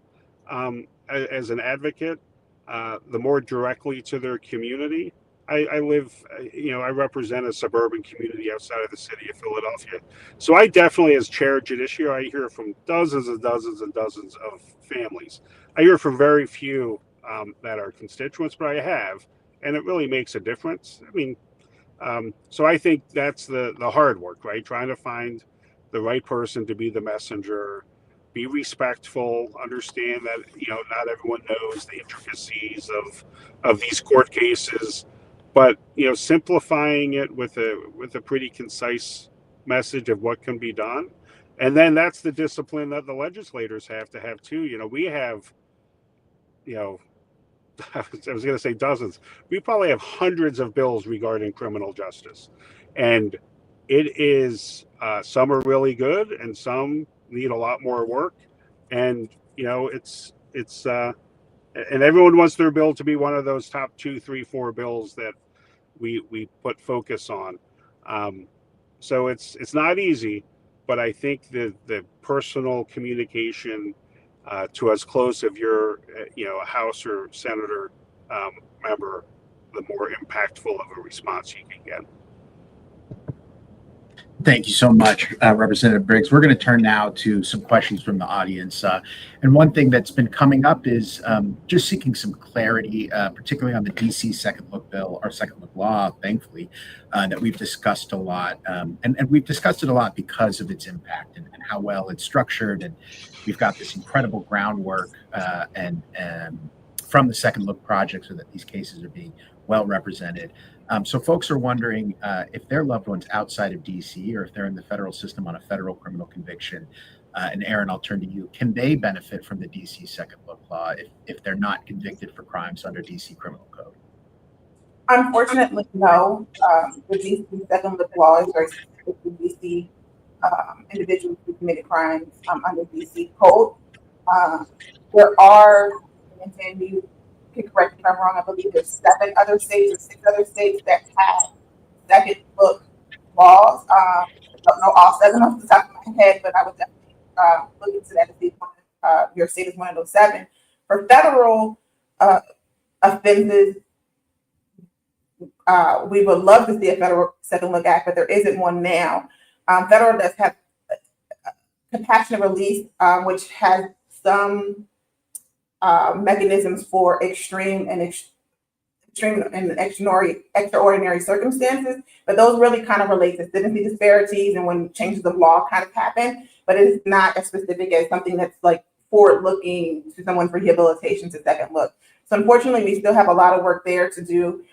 as an advocate, the more directly to their community. I live, I represent a suburban community outside of the city of Philadelphia. So I definitely, as chair of Judiciary, I hear from dozens and dozens and dozens of families. I hear from very few that are constituents, but I have, and it really makes a difference. So I think that's the hard work, right? Trying to find the right person to be the messenger, be respectful, understand that, not everyone knows the intricacies of these court cases, but, simplifying it with a pretty concise message of what can be done. And then that's the discipline that the legislators have to have too. We have, I was going to say dozens. We probably have hundreds of bills regarding criminal justice. And it is, some are really good and some need a lot more work. And, and everyone wants their bill to be one of those top 2, 3, 4 bills that we put focus on. So it's not easy, but I think the personal communication to as close if you're a House or Senator member, the more impactful of a response you can get. Thank you so much, Representative Briggs. We're going to turn now to some questions from the audience. And one thing that's been coming up is just seeking some clarity, particularly on the DC second look bill or second look law, thankfully, that we've discussed a lot. And we've discussed it a lot because of its impact and how well it's structured. And we've got this incredible groundwork and from the second look project so that these cases are being well represented. So folks are wondering if their loved ones outside of DC or if they're in the federal system on a federal criminal conviction. And Erin, I'll turn to you. Can they benefit from the DC second look law if they're not convicted for crimes under DC criminal code? Unfortunately, no. The DC second look law is very specific to DC individuals who committed crimes under DC code. There are, and then you can correct me if I'm wrong, I believe there's 7 other states or 6 other states that have second look laws. I don't know all 7 off the top of my head, but I would definitely look into that to see if your state is one of those 7. For federal offenses, we would love to see a federal second look act, but there isn't one now. Federal does have compassionate release, which has some mechanisms for extreme and extraordinary circumstances, but those really kind of relate to citizenship disparities and when changes of law kind of happen, but it is not as specific as something that's like forward-looking to someone's rehabilitation to second look. So unfortunately, we still have a lot of work there to do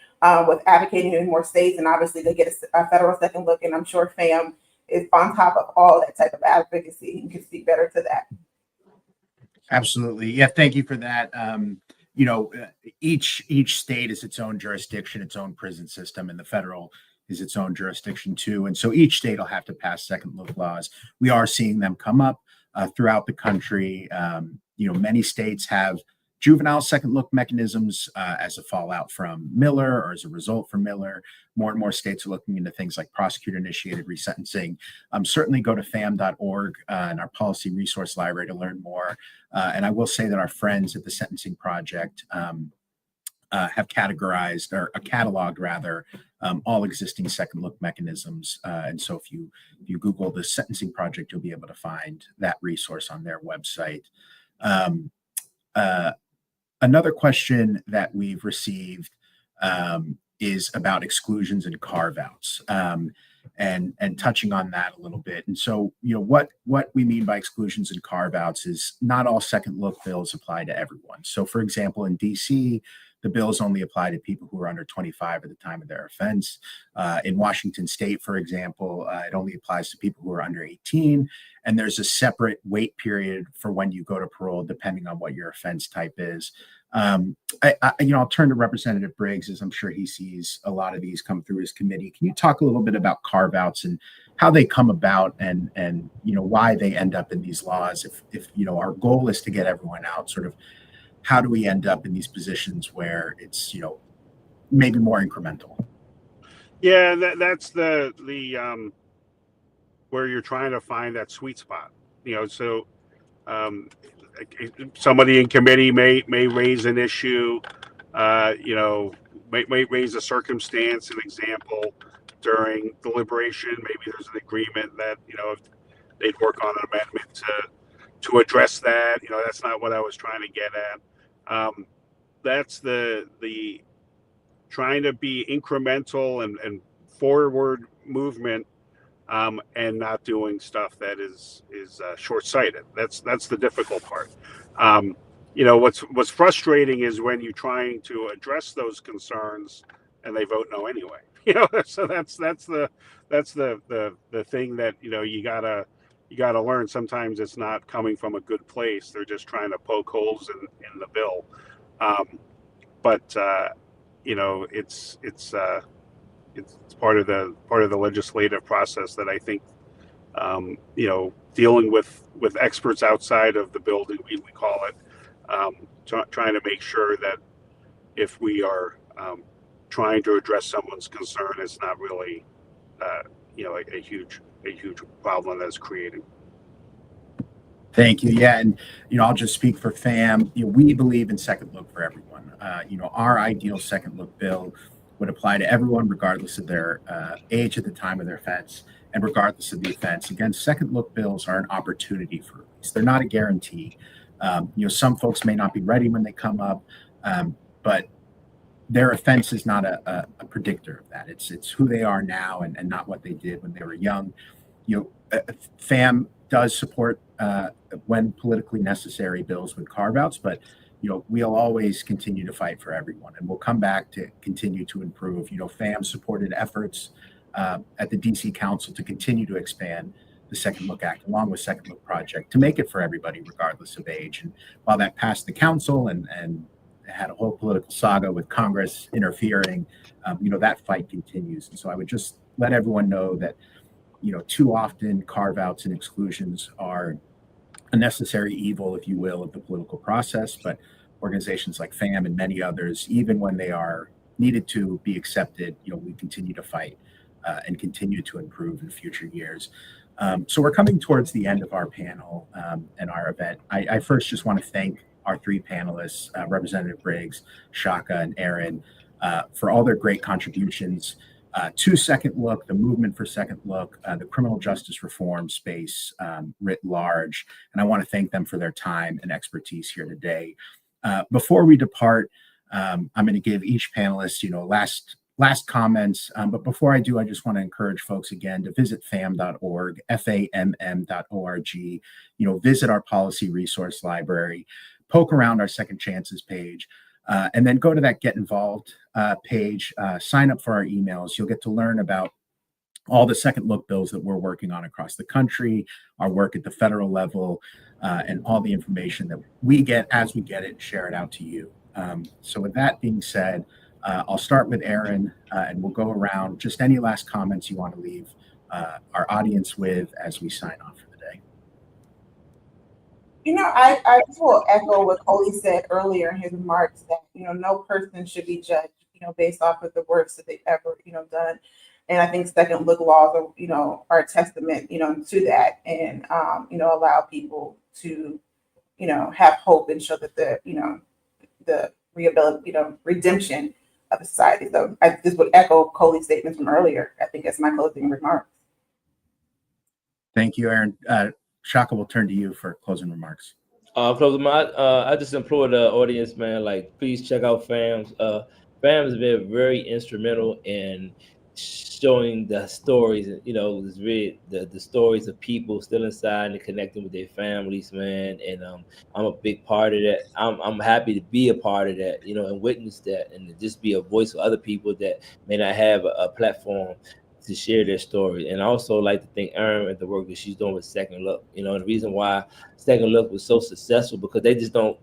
with advocating in more states, and obviously they get a federal second look, and I'm sure FAMM is on top of all that type of advocacy and can speak better to that. Absolutely. Yeah, thank you for that. Each state is its own jurisdiction, its own prison system, and the federal is its own jurisdiction too. And so each state will have to pass second look laws. We are seeing them come up throughout the country. Many states have juvenile second look mechanisms as a fallout from Miller or as a result from Miller. More and more states are looking into things like prosecutor-initiated resentencing. Certainly go to FAMM.org and our policy resource library to learn more. And I will say that our friends at the Sentencing Project have categorized or cataloged rather all existing second look mechanisms. And so if you Google the Sentencing Project, you'll be able to find that resource on their website. Another question that we've received is about exclusions and carve-outs, and touching on that a little bit. And so, what we mean by exclusions and carve-outs is not all second look bills apply to everyone. So, for example, in DC, the bills only apply to people who are under 25 at the time of their offense. In Washington State, for example, it only applies to people who are under 18. And there's a separate wait period for when you go to parole, depending on what your offense type is. I'll turn to Representative Briggs, as I'm sure he sees a lot of these come through his committee. Can you talk a little bit about carve-outs and how they come about and why they end up in these laws? If our goal is to get everyone out, sort of how do we end up in these positions where it's maybe more incremental? Yeah, that's the where you're trying to find that sweet spot. So somebody in committee may raise an issue, may raise a circumstance, an example during deliberation. Maybe there's an agreement that if they'd work on an amendment to address that. That's not what I was trying to get at. That's the trying to be incremental and forward movement, and not doing stuff that is short-sighted. That's the difficult part. What's frustrating is when you're trying to address those concerns and they vote no anyway. So that's the thing that you gotta learn. Sometimes it's not coming from a good place. They're just trying to poke holes in the bill. But it's part of the legislative process that I think dealing with experts outside of the building, we call it, trying to make sure that if we are trying to address someone's concern, it's not really a huge problem that's creating. Thank you. Yeah, and I'll just speak for FAMM. We believe in second look for everyone. Our ideal second look bill would apply to everyone, regardless of their age at the time of their offense, and regardless of the offense. Again, second look bills are an opportunity for release. They're not a guarantee. Some folks may not be ready when they come up, but their offense is not a predictor of that. It's who they are now and not what they did when they were young. FAMM does support when politically necessary bills with carve-outs, but we'll always continue to fight for everyone, and we'll come back to continue to improve. FAMM supported efforts at the DC Council to continue to expand the Second Look Act, along with Second Look Project, to make it for everybody, regardless of age. And while that passed the council and had a whole political saga with Congress interfering, that fight continues. And so I would just let everyone know that too often carve-outs and exclusions are a necessary evil, if you will, of the political process. But organizations like FAMM and many others, even when they are needed to be accepted, we continue to fight and continue to improve in future years. So we're coming towards the end of our panel and our event. I first just want to thank our three panelists, Representative Briggs, Shaka, and Erin, for all their great contributions to Second Look, the movement for Second Look, the criminal justice reform space writ large. And I want to thank them for their time and expertise here today. Before we depart, I'm going to give each panelist, last comments. But before I do, I just want to encourage folks again to visit famm.org, FAMM.org, visit our policy resource library, poke around our Second Chances page, and then go to that Get Involved page, sign up for our emails. You'll get to learn about all the second look bills that we're working on across the country, our work at the federal level, and all the information that we get as we get it, share it out to you. So with that being said, I'll start with Erin, and we'll go around. Just any last comments you want to leave our audience with as we sign off for the day. I just will echo what Colie said earlier in his remarks that, no person should be judged, based off of the works that they've ever, done. And I think second look laws are a testament, to that, and, allow people to, have hope and show that the redemption of society. So I just would echo Colie's statements from earlier. I think that's my closing remarks. Thank you, Erin. Shaka, will turn to you for closing remarks. I just implore the audience, man, please check out FAMM. FAMM has been very instrumental in showing the stories, the stories of people still inside and connecting with their families, man. And I'm a big part of that. I'm happy to be a part of that, and witness that, and to just be a voice for other people that may not have a platform to share their story. And I also like to thank Erin and the work that she's doing with Second Look. The reason why Second Look was so successful, because they just don't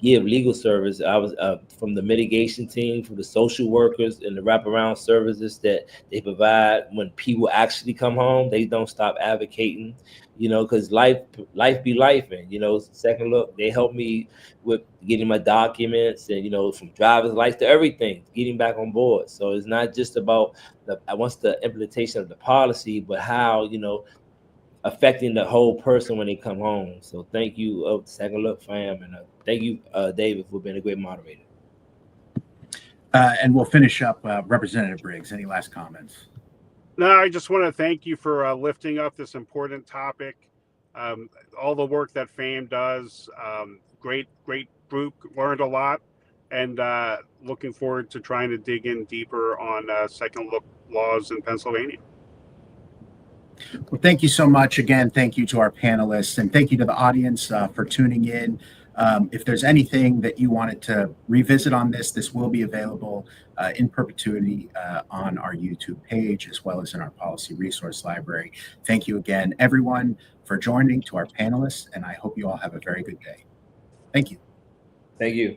give legal service. I was from the mitigation team, from the social workers and the wraparound services that they provide when people actually come home. They don't stop advocating, because life be life. And, Second Look, they helped me with getting my documents and, from driver's license to everything, getting back on board. So it's not just about the implementation of the policy, but how, affecting the whole person when they come home. So thank you, Second Look FAMM, and thank you, David, for being a great moderator. And we'll finish up, Representative Briggs. Any last comments? No, I just want to thank you for lifting up this important topic. All the work that FAMM does, great group, learned a lot, and looking forward to trying to dig in deeper on second look laws in Pennsylvania. Well, thank you so much. Again, thank you to our panelists, and thank you to the audience for tuning in. If there's anything that you wanted to revisit on this will be available in perpetuity on our YouTube page, as well as in our policy resource library. Thank you again, everyone, for joining, to our panelists, and I hope you all have a very good day. Thank you. Thank you.